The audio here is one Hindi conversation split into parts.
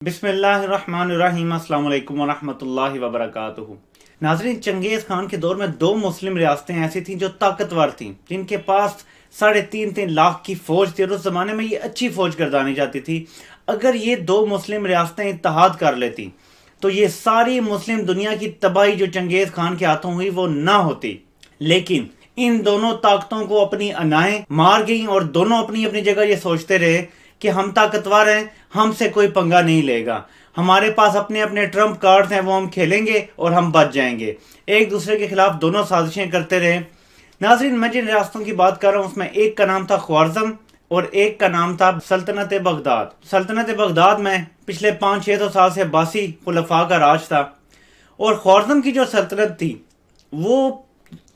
बिस्मिल्लाहिर्रहमानिर्रहीम अस्सलाम वालेकुम वरहमतुल्लाहि वबरकातुहू। नाज़रीन, चंगेज़ खान के दौर में दो मुस्लिम रियासतें ऐसी थीं जो ताकतवर थीं, जिनके पास 3.5 लाख की फ़ौज थी और उस ज़माने में ये अच्छी फ़ौज गर्दानी जाती थी। अगर ये दो मुस्लिम रियासतें इत्तेहाद कर लेती तो ये सारी मुस्लिम दुनिया की तबाही जो चंगेज़ खान के हाथों हुई वो ना होती। लेकिन इन दोनों ताकतों को अपनी अनाएं मार गई और दोनों अपनी अपनी जगह ये सोचते रहे कि हम ताकतवर हैं, हमसे कोई पंगा नहीं लेगा, हमारे पास अपने अपने ट्रम्प कार्ड्स हैं, वो हम खेलेंगे और हम बच जाएंगे। एक दूसरे के खिलाफ दोनों साजिशें करते रहे। नाज़रीन, मैं जिन रियासतों की बात कर रहा हूँ उसमें एक का नाम था ख्वारिज़्म और एक का नाम था सल्तनत बगदाद। सल्तनत बगदाद में पिछले 500-600 साल से अब्बासी खुलफा का राज था और ख्वारिज़्म की जो सल्तनत थी वो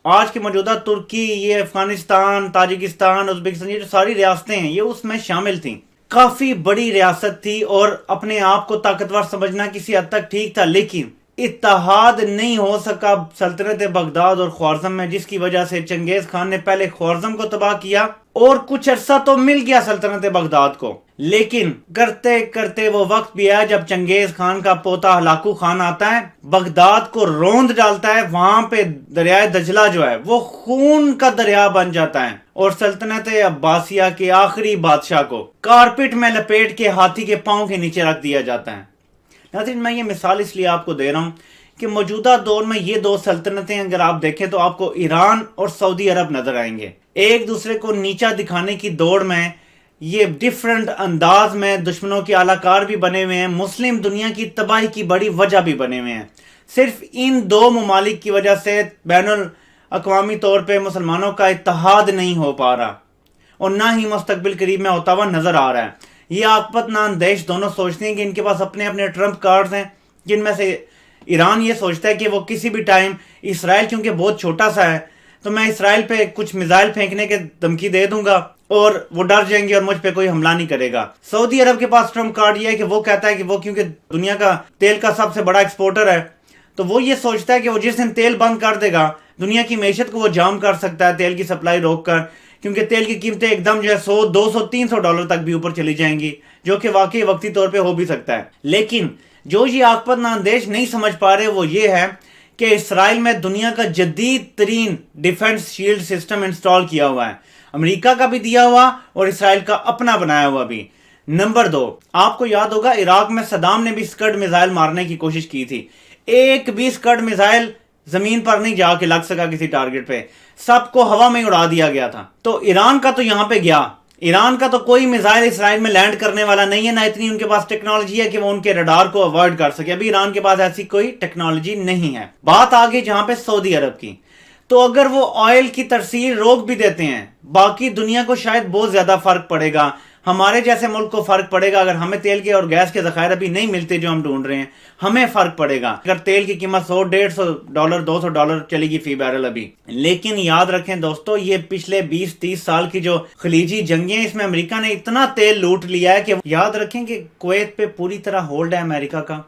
आज के मौजूदा तुर्की, ये अफगानिस्तान, ताजिकिस्तान, उज़्बेकिस्तान, ये जो सारी रियासतें हैं ये उसमें शामिल थीं। काफ़ी बड़ी रियासत थी और अपने आप को ताकतवर समझना किसी हद तक ठीक था, लेकिन इत्तेहाद नहीं हो सका सल्तनत बगदाद और ख्वारिज़्म में, जिसकी वजह से चंगेज़ खान ने पहले ख्वारिज़्म को तबाह किया और कुछ अरसा तो मिल गया सल्तनत बगदाद को, लेकिन करते करते वो वक्त भी आया जब चंगेज़ खान का पोता हलाकू खान आता है, बगदाद को रौंद डालता है। वहां पे दरियाए दजला जो है वो खून का दरिया बन जाता है और सल्तनत अब्बासिया के आखिरी बादशाह को कारपेट में लपेट के हाथी के पांव के नीचे रख दिया जाता है। नाज़रीन, मैं ये मिसाल इसलिए आपको दे रहा हूँ कि मौजूदा दौर में ये दो सल्तनतें अगर आप देखें तो आपको ईरान और सऊदी अरब नजर आएंगे। एक दूसरे को नीचा दिखाने की दौड़ में ये डिफरेंट अंदाज में दुश्मनों के आलाकार भी बने हुए हैं, मुस्लिम दुनिया की तबाही की बड़ी वजह भी बने हुए हैं। सिर्फ इन दो ममालिक की वजह से बैनुल अक़वामी तौर पे मुसलमानों का इत्तेहाद नहीं हो पा रहा और ना ही मुस्तकबिल करीब में होता हुआ नजर आ रहा है। ये आकबत नान देश दोनों सोचते हैं कि इनके पास अपने अपने ट्रम्प कार्ड्स हैं, जिनमें से ईरान ये सोचता है कि वो किसी भी टाइम इसराइल, क्योंकि बहुत छोटा सा है, तो मैं इसराइल पे कुछ मिसाइल फेंकने के धमकी दे दूंगा और वो डर जाएंगे और मुझ पे कोई हमला नहीं करेगा। सऊदी अरब के पास ट्रम्प कार्ड ये है कि वो कहता है कि वो क्योंकि दुनिया का तेल का सबसे बड़ा एक्सपोर्टर है, तो वो ये सोचता है कि वो जिस दिन तेल बंद कर देगा दुनिया की मैशत को वो जाम कर सकता है, तेल की सप्लाई रोक कर, क्योंकि तेल की कीमतें एकदम जो है 100, 200, 300 डॉलर तक भी ऊपर चली जाएंगी, जो कि वाकई वक्ती तौर पे हो भी सकता है। लेकिन जो ये आकबत नान देश नहीं समझ पा रहे वो ये है कि इसराइल में दुनिया का जदीद तरीन डिफेंस शील्ड सिस्टम इंस्टॉल किया हुआ है, अमेरिका का भी दिया हुआ और इसराइल का अपना बनाया हुआ भी। नंबर 2, आपको याद होगा इराक में सदाम ने भी स्कड मिसाइल मारने की कोशिश की थी, एक भी स्कड मिसाइल जमीन पर नहीं जाके लग सका किसी टारगेट पे, सबको हवा में उड़ा दिया गया था। तो ईरान का तो यहां पे गया, ईरान का तो कोई मिसाइल इसराइल में लैंड करने वाला नहीं है, ना इतनी उनके पास टेक्नोलॉजी है कि वो उनके रडार को अवॉइड कर सके। अभी ईरान के पास ऐसी कोई टेक्नोलॉजी नहीं है। बात आ गई जहां पे सऊदी अरब की, तो अगर वो ऑयल की तरसील रोक भी देते हैं, बाकी दुनिया को शायद बहुत ज्यादा फर्क पड़ेगा, हमारे जैसे मुल्क को फर्क पड़ेगा। अगर हमें तेल के और गैस के ज़खायर अभी नहीं मिलते जो हम ढूंढ रहे हैं, हमें फर्क पड़ेगा। अगर तेल की कीमत 100, 150 डॉलर, 200 डॉलर चलेगी फी बैरल अभी। लेकिन याद रखें दोस्तों, ये पिछले 20-30 साल की जो खलीजी जंगें, इसमें अमेरिका ने इतना तेल लूट लिया है कि याद रखें कि कुवैत पे पूरी तरह होल्ड है अमेरिका का,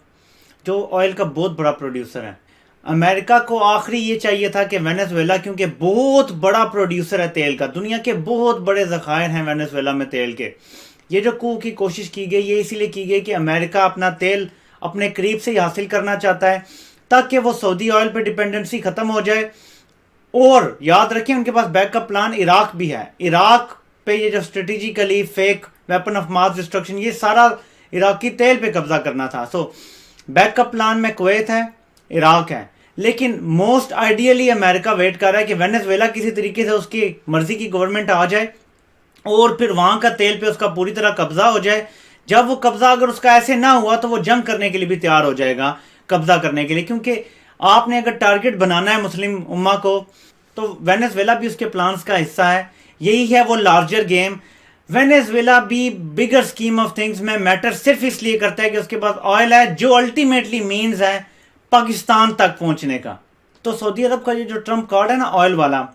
जो ऑयल का बहुत बड़ा प्रोड्यूसर है। अमेरिका को आखिरी ये चाहिए था कि वेनेजुएला, क्योंकि बहुत बड़ा प्रोड्यूसर है तेल का, दुनिया के बहुत बड़े ज़खायर हैं वेनेजुएला में तेल के, ये जो कू की कोशिश की गई ये इसीलिए की गई कि अमेरिका अपना तेल अपने करीब से ही हासिल करना चाहता है ताकि वो सऊदी ऑयल पे डिपेंडेंसी ख़त्म हो जाए। और याद रखें उनके पास बैकअप प्लान इराक भी है, इराक पे ये जो strategically fake weapon of mass destruction, ये सारा इराकी तेल पे कब्जा करना था। सो बैकअप प्लान में कुवैत है, इराक है, लेकिन मोस्ट आइडियली अमेरिका वेट कर रहा है कि वेनेजुएला किसी तरीके से उसकी मर्जी की गवर्नमेंट आ जाए और फिर वहां का तेल पे उसका पूरी तरह कब्जा हो जाए। जब वो कब्जा अगर उसका ऐसे ना हुआ तो वो जंग करने के लिए भी तैयार हो जाएगा, कब्जा करने के लिए, क्योंकि आपने अगर टारगेट बनाना है मुस्लिम उम्मा को तो वेनेजुएला भी उसके प्लान्स का हिस्सा है। यही है वो लार्जर गेम। वेनेजुएला भी बिगर स्कीम ऑफ थिंग्स में मैटर सिर्फ इसलिए करता है कि उसके पास ऑयल है, जो अल्टीमेटली मीन्स है पाकिस्तान तक पहुंचने का। तो सऊदी अरब का ये जो ट्रम्प कार्ड है ना ऑयल वाला,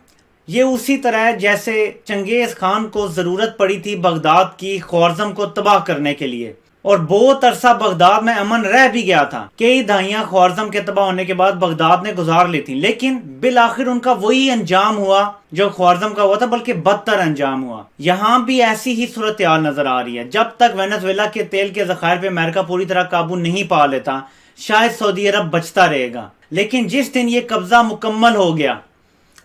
ये उसी तरह है जैसे चंगेज़ खान को ज़रूरत पड़ी थी बगदाद की ख्वारिज़्म को तबाह करने के लिए। और बहुत अरसा बगदाद में अमन रह भी गया था। कई दहाइयां ख्वारिज़म के तबाह होने के बाद बगदाद ने गुजार ली थी, लेकिन बिल आखिर उनका वही अंजाम हुआ जो ख्वारिज़म का हुआ था, बल्कि बदतर अंजाम हुआ। यहाँ भी ऐसी ही सूरत हाल नजर आ रही है। जब तक वेनेजुएला के तेल के जखायर पे अमेरिका पूरी तरह काबू नहीं पा लेता, शायद सऊदी अरब बचता रहेगा। लेकिन जिस दिन ये कब्जा मुकम्मल हो गया,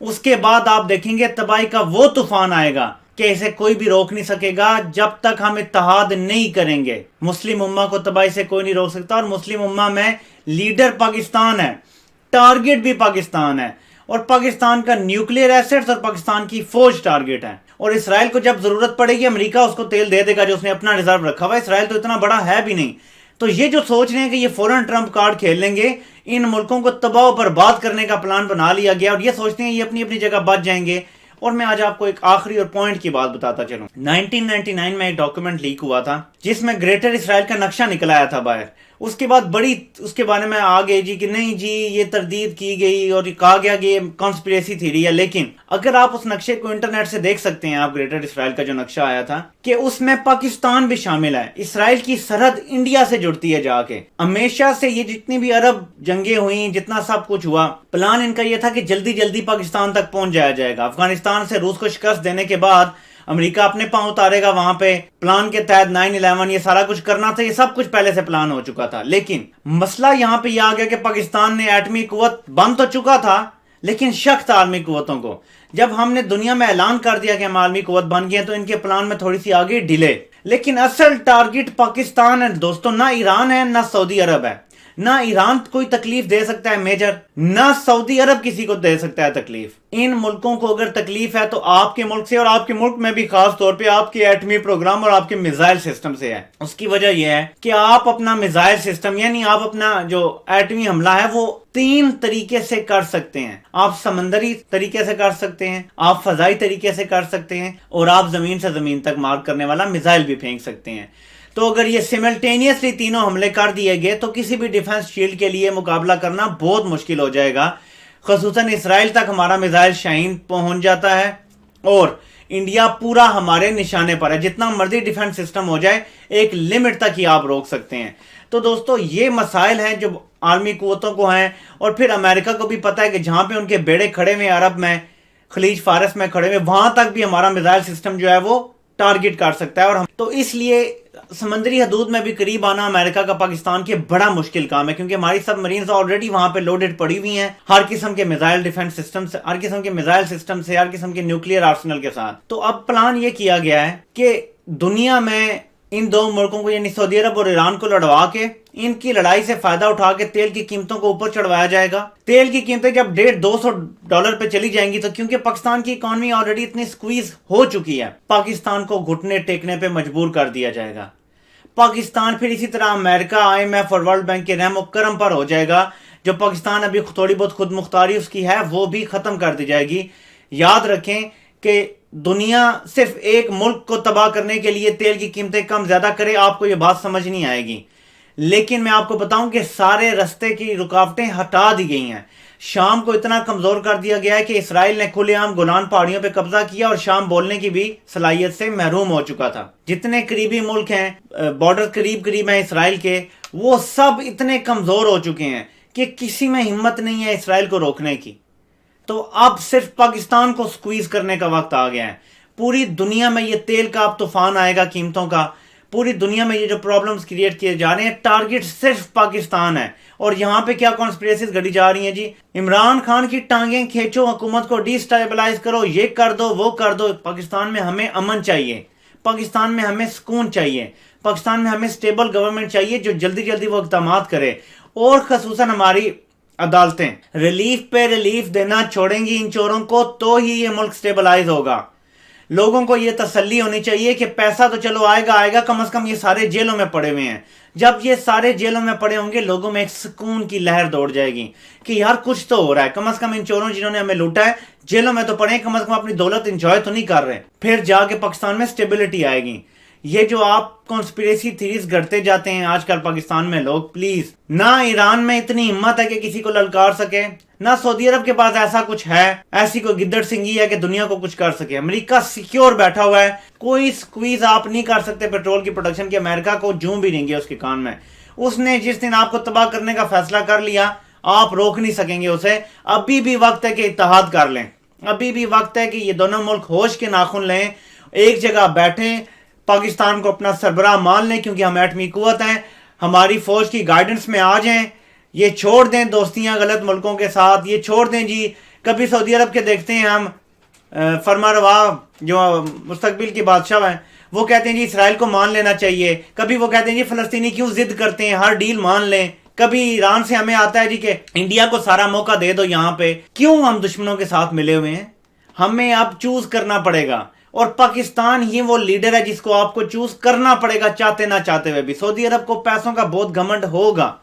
उसके बाद आप देखेंगे तबाही का वो तूफान आएगा कि इसे कोई भी रोक नहीं सकेगा। जब तक हम इत्तेहाद नहीं करेंगे, मुस्लिम उम्मा को तबाही से कोई नहीं रोक सकता। और मुस्लिम उम्मा में लीडर पाकिस्तान है, टारगेट भी पाकिस्तान है, और पाकिस्तान का न्यूक्लियर एसेट्स और पाकिस्तान की फौज टारगेट है। और इसराइल को जब जरूरत पड़ेगी अमेरिका उसको तेल दे देगा जो उसने अपना रिजर्व रखा हुआ। इसराइल तो इतना बड़ा है भी नहीं। तो ये जो सोच रहे हैं कि ये फौरन ट्रंप कार्ड खेल लेंगे, इन मुल्कों को तबाह बर्बाद करने का प्लान बना लिया गया, और ये सोचते हैं ये अपनी अपनी जगह बच जाएंगे। और मैं आज आपको एक आखिरी और पॉइंट की बात बताता चलूं। 1999 में एक डॉक्यूमेंट लीक हुआ था जिसमें ग्रेटर इसराइल का नक्शा निकल आया था बाहर। उसके बाद बड़ी उसके बारे में आ गई जी कि नहीं जी ये तरदीद की गई और कहा गया कि ये कॉन्स्पिरेसी थ्योरी है। लेकिन अगर आप उस नक्शे को इंटरनेट से देख सकते हैं, आप ग्रेटर इसराइल का जो नक्शा आया था, कि उसमें पाकिस्तान भी शामिल है। इसराइल की सरहद इंडिया से जुड़ती है जाके। हमेशा से ये जितनी भी अरब जंगें हुई, जितना सब कुछ हुआ, प्लान इनका यह था कि जल्दी जल्दी पाकिस्तान तक पहुंच जाया जाएगा। अफगानिस्तान से रूस को शिकस्त देने के बाद अमेरिका अपने पांव उतारेगा वहां पे। प्लान के तहत 9/11 ये सारा कुछ करना था, ये सब कुछ पहले से प्लान हो चुका था। लेकिन मसला यहां पे ये आ गया कि पाकिस्तान ने एटमी कुव्वत बन तो चुका था, लेकिन शक था आलमी कुव्वतों को। जब हमने दुनिया में ऐलान कर दिया कि हम आलमी कुव्वत बन गए, तो इनके प्लान में थोड़ी सी आगे डिले। लेकिन असल टारगेट पाकिस्तान है दोस्तों, ना ईरान है ना सऊदी अरब है। ना ईरान कोई तकलीफ दे सकता है मेजर, ना सऊदी अरब किसी को दे सकता है तकलीफ। इन मुल्कों को अगर तकलीफ है तो आपके मुल्क से, और आपके मुल्क में भी खास तौर पे आपके एटमी प्रोग्राम और आपके मिसाइल सिस्टम से है। उसकी वजह यह है कि आप अपना मिसाइल सिस्टम, यानी आप अपना जो एटमी हमला है, वो 3 तरीके से कर सकते हैं। आप समंदरी तरीके से कर सकते हैं, आप फजाई तरीके से कर सकते हैं, और आप जमीन से जमीन तक मार करने वाला मिसाइल भी फेंक सकते हैं। तो अगर ये सिमल्टेनियसली तीनों हमले कर दिए गए तो किसी भी डिफेंस शील्ड के लिए मुकाबला करना बहुत मुश्किल हो जाएगा। खसूसन इसराइल तक हमारा मिसाइल शाहीन पहुंच जाता है और इंडिया पूरा हमारे निशाने पर है। जितना मर्जी डिफेंस सिस्टम हो जाए, एक लिमिट तक ही आप रोक सकते हैं। तो दोस्तों ये मसाइल हैं जो आर्मी कुव्वतों को हैं, और फिर अमेरिका को भी पता है कि जहां पे उनके बेड़े खड़े हुए अरब में, खलीज फारस में खड़े हुए, वहां तक भी हमारा मिसाइल सिस्टम जो है वो टारगेट कर सकता है। और हम तो इसलिए समंदरी हदूद में भी करीब आना अमेरिका का पाकिस्तान के बड़ा मुश्किल काम है, क्योंकि हमारी सब मरीन्स ऑलरेडी वहां पे लोडेड पड़ी हुई हैं, हर किस्म के मिसाइल डिफेंस सिस्टम से, हर किस्म के मिसाइल सिस्टम से, हर किस्म के न्यूक्लियर आर्सेनल के साथ। तो अब प्लान ये किया गया है कि दुनिया में इन दो मुल्कों को, यानी सऊदी अरब और ईरान को लड़वा के, इनकी लड़ाई से फायदा उठा के तेल की कीमतों को ऊपर चढ़वाया जाएगा। तेल की कीमतें जब $150-200 पे चली जाएंगी, तो क्योंकि पाकिस्तान की इकॉनमी ऑलरेडी इतनी स्क्वीज हो चुकी है, पाकिस्तान को घुटने टेकने पे मजबूर कर दिया जाएगा। पाकिस्तान फिर इसी तरह अमेरिका, IMF और वर्ल्ड बैंक के रहम करम पर हो जाएगा। जो पाकिस्तान अभी थोड़ी बहुत खुद मुख्तारी उसकी है, वो भी खत्म कर दी जाएगी। याद रखें कि दुनिया सिर्फ एक मुल्क को तबाह करने के लिए तेल की कीमतें कम ज्यादा करे, आपको यह बात समझ नहीं आएगी। लेकिन मैं आपको बताऊं कि सारे रास्ते की रुकावटें हटा दी गई हैं। शाम को इतना कमजोर कर दिया गया है कि इसराइल ने खुलेआम गोलान पहाड़ियों पर कब्जा किया, और शाम बोलने की भी सलाहियत से महरूम हो चुका था। जितने करीबी मुल्क हैं, बॉर्डर करीब करीब हैं इसराइल के, वो सब इतने कमजोर हो चुके हैं कि किसी में हिम्मत नहीं है इसराइल को रोकने की। तो अब सिर्फ पाकिस्तान को स्क्वीज करने का वक्त आ गया है। पूरी दुनिया में ये तेल का अब तूफान आएगा, कीमतों का। पूरी दुनिया में ये जो प्रॉब्लम्स क्रिएट किए जा रहे हैं, टारगेट सिर्फ पाकिस्तान है। और यहां पे क्या कॉन्स्पिरेसीज घड़ी जा रही हैं जी, इमरान खान की टांगें खींचो, हुकूमत को डिस्टेबलाइज करो, ये कर दो वो कर दो। पाकिस्तान में हमें अमन चाहिए, पाकिस्तान में हमें सुकून चाहिए, पाकिस्तान में हमें स्टेबल गवर्नमेंट चाहिए जो जल्दी जल्दी वो इक़दाम करे। और खसूसन हमारी अदालतें रिलीफ पे रिलीफ देना छोड़ेंगी इन चोरों को, तो ही ये मुल्क स्टेबलाइज होगा। लोगों को ये तसल्ली होनी चाहिए कि पैसा तो चलो आएगा आएगा, कम से कम ये सारे जेलों में पड़े हुए हैं। जब ये सारे जेलों में पड़े होंगे, लोगों में एक सुकून की लहर दौड़ जाएगी कि यार कुछ तो हो रहा है। कम से कम इन चोरों जिन्होंने हमें लूटा है जेलों में तो पड़े, कम से कम अपनी दौलत इंजॉय तो नहीं कर रहे। फिर जाके पाकिस्तान में स्टेबिलिटी आएगी। ये जो आप कॉन्स्पिरेसी थीरीज गढ़ते जाते हैं आजकल पाकिस्तान में लोग, प्लीज, ना ईरान में इतनी हिम्मत है कि किसी को ललकार सके, ना सऊदी अरब के पास ऐसा कुछ है, ऐसी कोई गिद्दड़ सिंगी है कि दुनिया को कुछ कर सके। अमेरिका सिक्योर बैठा हुआ है, कोई स्क्वीज आप नहीं कर सकते पेट्रोल की प्रोडक्शन की। अमेरिका को जूं भी नहीं गया उसके कान में। उसने जिस दिन आपको तबाह करने का फैसला कर लिया, आप रोक नहीं सकेंगे उसे। अभी भी वक्त है कि इत्तेहाद कर लें, अभी भी वक्त है कि ये दोनों मुल्क होश के नाखून लें, एक जगह बैठें, पाकिस्तान को अपना सरबराह मान लें, क्योंकि हम एटमी कुव्वत हैं, हमारी फौज की गाइडेंस में आ जाएं। ये छोड़ दें दोस्तियां गलत मुल्कों के साथ, ये छोड़ दें जी। कभी सऊदी अरब के देखते हैं हम फरमारवा जो मुस्तकबिल के बादशाह हैं, वो कहते हैं जी इसराइल को मान लेना चाहिए। कभी वो कहते हैं जी फलस्तीनी क्यों जिद करते हैं, हर डील मान लें। कभी ईरान से हमें आता है जी कि इंडिया को सारा मौका दे दो। यहां पे क्यों हम दुश्मनों के साथ मिले हुए हैं? हमें अब चूज करना पड़ेगा, और पाकिस्तान ही वो लीडर है जिसको आपको चूज करना पड़ेगा, चाहते ना चाहते हुए भी। सऊदी अरब को पैसों का बहुत घमंड होगा,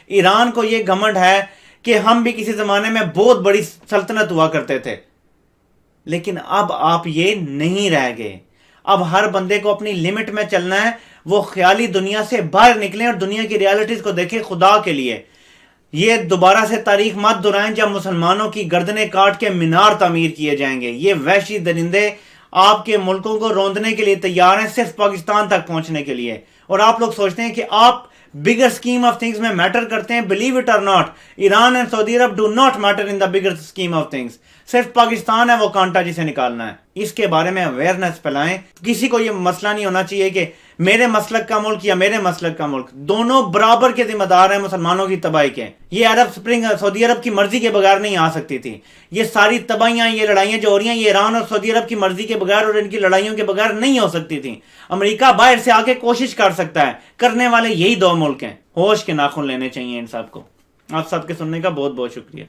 ईरान को ये घमंड है कि हम भी किसी जमाने में बहुत बड़ी सल्तनत हुआ करते थे, लेकिन अब आप ये नहीं रह गए। अब हर बंदे को अपनी लिमिट में चलना है। वो ख्याली दुनिया से बाहर निकलें और दुनिया की रियलिटीज को देखें। खुदा के लिए ये दोबारा से तारीख मत दोहराएं जब मुसलमानों की गर्दनें काट के मीनार तामीर किए जाएंगे। ये वहशी दरिंदे आपके मुल्कों को रौंदने के लिए तैयार हैं, सिर्फ पाकिस्तान तक पहुंचने के लिए। और आप लोग सोचते हैं कि आप बिगर स्कीम ऑफ थिंग्स में मैटर करते हैं। बिलीव इट और not, Iran and Saudi Arab do not matter in the bigger scheme of things. सिर्फ पाकिस्तान है वो कांटा जिसे निकालना है। इसके बारे में अवेयरनेस फैलाएं। किसी को ये मसला नहीं होना चाहिए कि मेरे मसलक का मुल्क या मेरे मसलक का मुल्क, दोनों बराबर के जिम्मेदार हैं मुसलमानों की तबाही के। ये अरब स्प्रिंग सऊदी अरब की मर्जी के बगैर नहीं आ सकती थी। ये सारी तबाहियां, ये लड़ाइयां जो हो रही हैं, ये ईरान और सऊदी अरब की मर्जी के बगैर और इनकी लड़ाइयों के बगैर नहीं हो सकती थी। अमेरिका बाहर से आके कोशिश कर सकता है, करने वाले यही दो मुल्क हैं। होश के नाखून लेने चाहिए इन सबको। आप सबके सुनने का बहुत बहुत शुक्रिया।